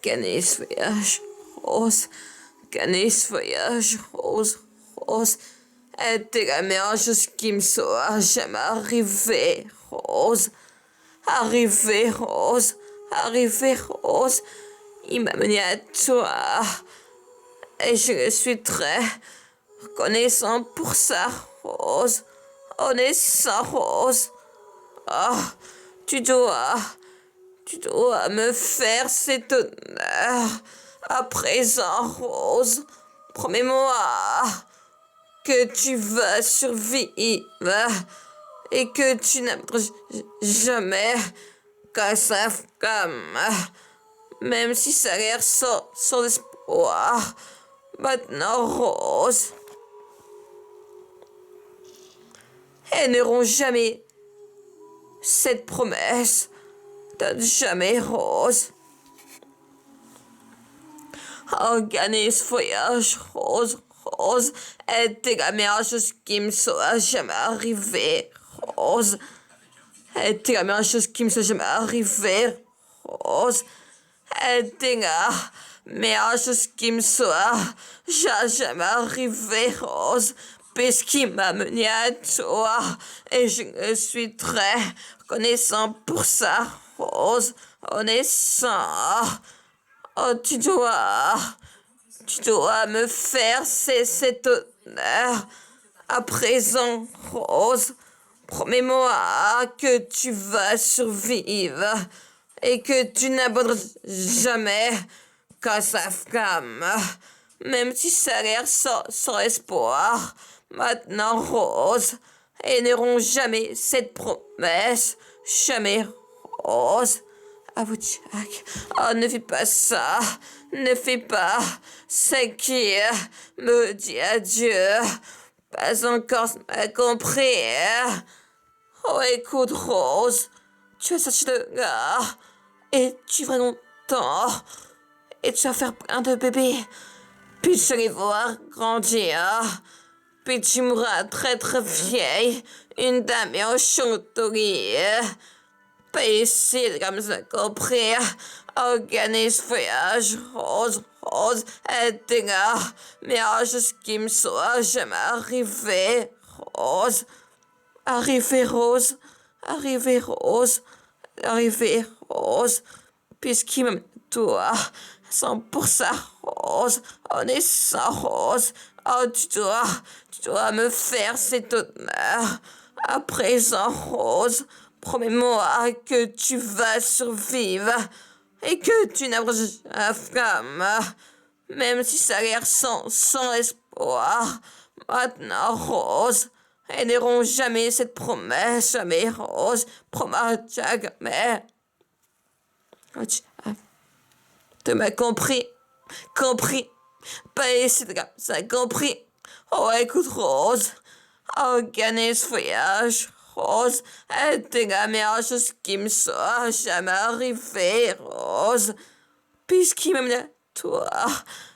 Canis voyage, Rose. Canis voyage, Rose, Rose. Était la meilleure chose qui me soit jamais arrivée, Rose. Arrivée, Rose. Arrivée, Rose. Il m'a mené à toi. Et je suis très reconnaissant pour ça, Rose. Reconnaissant, Rose. Ah, tu dois, tu dois me faire cet honneur. À présent, Rose, promets-moi que tu vas survivre et que tu n'aimeras jamais qu'à sa femme, même si ça a l'air sans espoir. Maintenant, Rose, elles n'auront jamais cette promesse. Donne jamais, Rose. Organise ce voyage, Rose, Rose. Était la meilleure chose qui me soit jamais arrivée, Rose. Était la meilleure chose qui me soit jamais arrivée, Rose. Était la meilleure chose qui me soit jamais arrivée, Rose. Puisqu'il m'a mené à toi. Et je suis très reconnaissant pour ça, Rose. Reconnaissant. Oh, tu dois me faire cet honneur. À présent, Rose, promets-moi que tu vas survivre et que tu n'abandonneras jamais qu'à sa femme, même si ça a l'air sans espoir. Maintenant, Rose, elles n'auront jamais cette promesse. Jamais, Rose. À vous, Jack. Oh, ne fais pas ça. Ne fais pas ce qui me dit adieu. Pas encore compris. Oh, écoute, Rose. Tu as sorti de là. Et tu vas longtemps. Et tu vas faire plein de bébés. Puis tu vas les voir grandir. Puis tu mourras très très vieille. Une dame en chanterie. Pas ici, comme ça, compris. Organise voyage, Rose, Rose, était là. Mais juste qui me soit jamais arrivé, Rose. Arrivé, Rose. Arrivé, Rose. Arrivé, Rose. Puisqu'il m'aime toi. 100% Rose. On est sans Rose. Oh, tu dois me faire cet honneur. À présent, Rose. Promets-moi que tu vas survivre et que tu n'auras la flamme, même si ça a l'air sans espoir. Maintenant, Rose, elles n'auront jamais cette promesse, jamais, Rose. Promets jamais. Oh, tu m'as compris, compris. Pas ici comme ça, compris. Oh, écoute, Rose, organise ce voyage. Rose, était la meilleure chose qui me soit jamais arrivée, Rose. Puisqu'il m'aime à toi,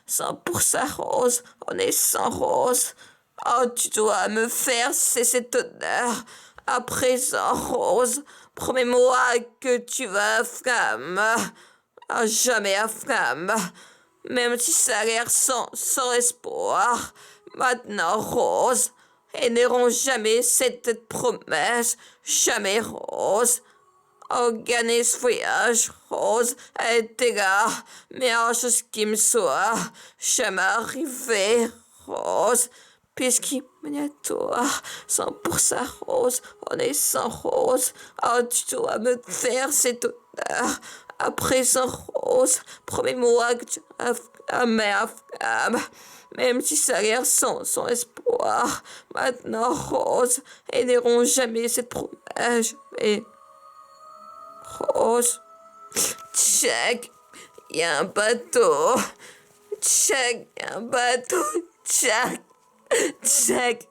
100% Rose, on est sans Rose. Oh, tu dois me faire cet honneur. À présent, Rose, promets-moi que tu vas flamme. À jamais à flamme. Même si ça a l'air sans espoir. Maintenant, Rose, elles n'auront jamais cette promesse. Jamais, Rose. Organise voyage, Rose, était là. Mais en chose qui me soit jamais arrivé, Rose. Puisqu'il mène à toi, 100% Rose, on est sans Rose. Oh, tu dois me faire cet honneur. À présent, Rose, promets-moi que tu as ma femme. Même si ça a l'air sans espoir. Maintenant, Rose, elles n'auront jamais cette promesse. Et Rose, check, y a un bateau. Check, y a un bateau. Check, check,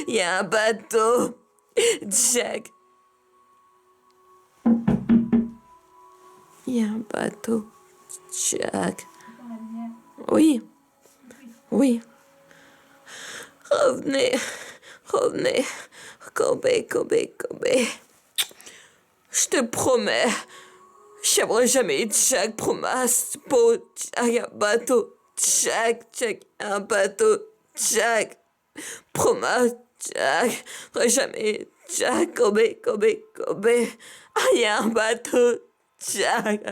y a un bateau. Check. Y a un bateau. Check. Oui. Oui. Revenez. Revenez. Kobe. Je te promets J'aimerais jamais Jack, promise, pour Jack, un bateau, Jack, un bateau, Jack, promise, Jack, jamais Jack, Kobe, Kobe, Kobe, un bateau, Jack,